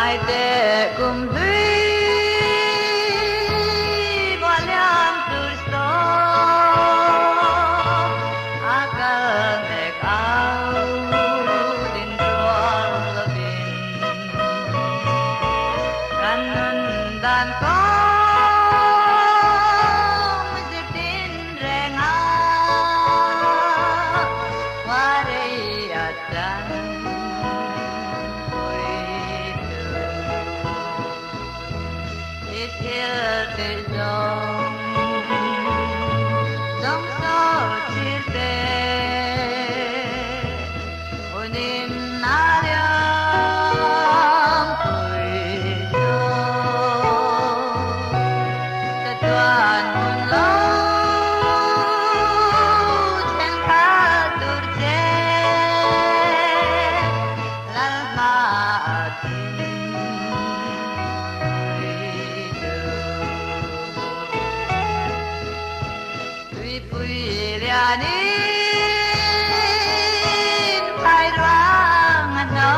ngài để cùng thủy qua liang từ số akan dek au din ruang lebin kanun dan kong sedin renga warai adan Till the dawn, dòng sâu chia sẻ, hồn in na liang tuổi gió, tất toàn hồn lâu trên khá tur che, lal ma Puilianin phải đoán nó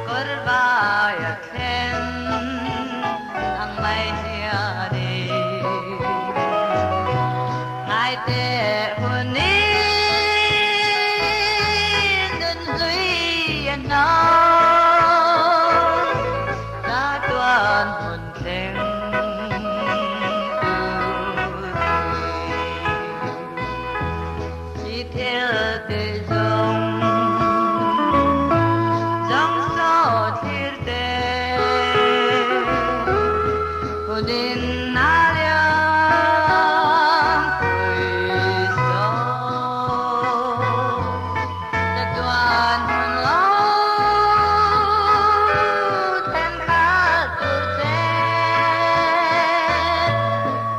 Korbayat sen ang may siya di Ngay te hunin dun duy nó Đã tuan hồn sen Till the dawn, dòng sâu chia sẻ, hồn in na liang tuổi gió, tất toàn hồn lâu thêm khá tuổi trẻ,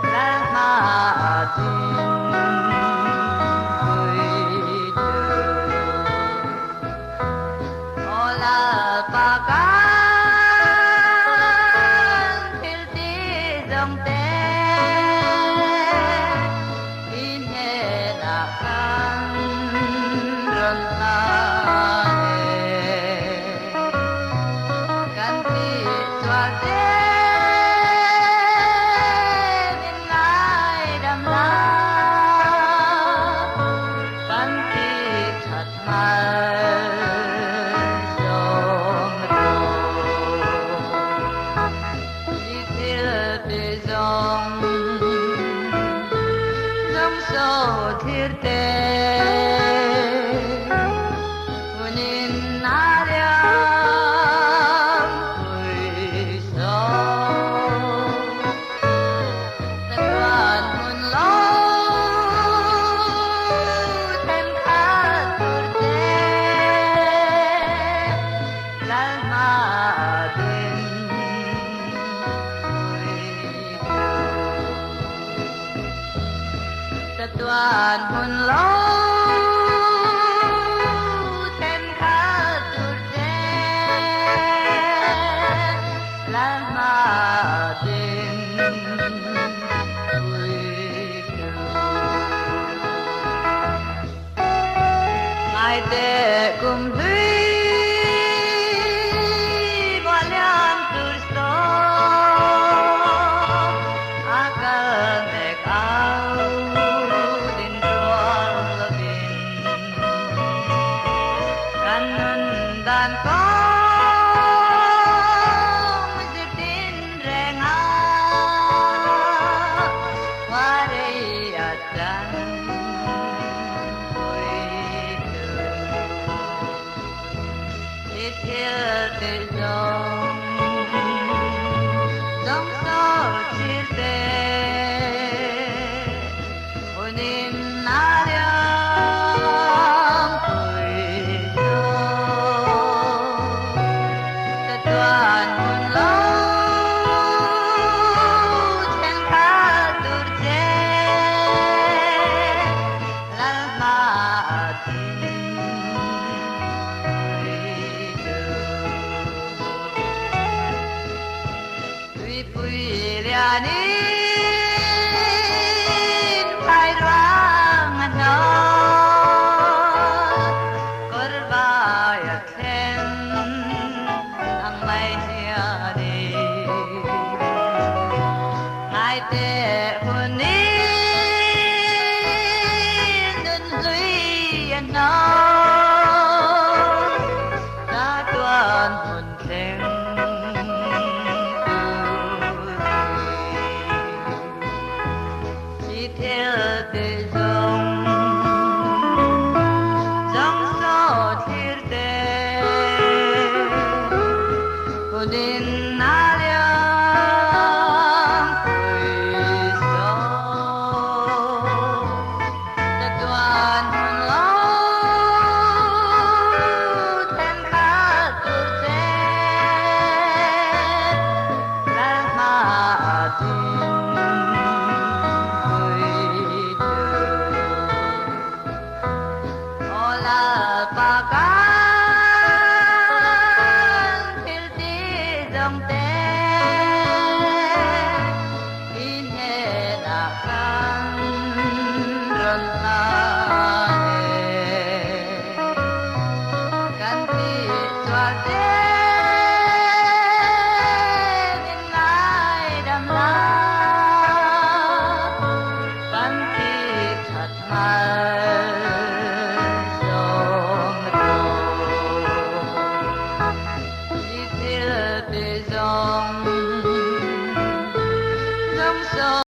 lal ma tin. Pakan tilti dòng té inhelakan ron lane ganti suate min ngai đam la ganti thật mal Sâu thiết tế hồn in na liang tuổi gió tất toàn hồn lâu thêm khá tuổi trẻ lal ma tin tất toàn hồn lâu thêm khá tuổi trẻ lal ma tin tuổi ngài để cùng thủy qua liang từ số akan dek au dan kong sedin renga warai adan till the dawn dòng sâu chia sẻ hồn in na liang tuổi gió tất toàn hồn lâu trên khá tuổi trẻ lal ma tin Puilianin phải đoán nó Korbayat sen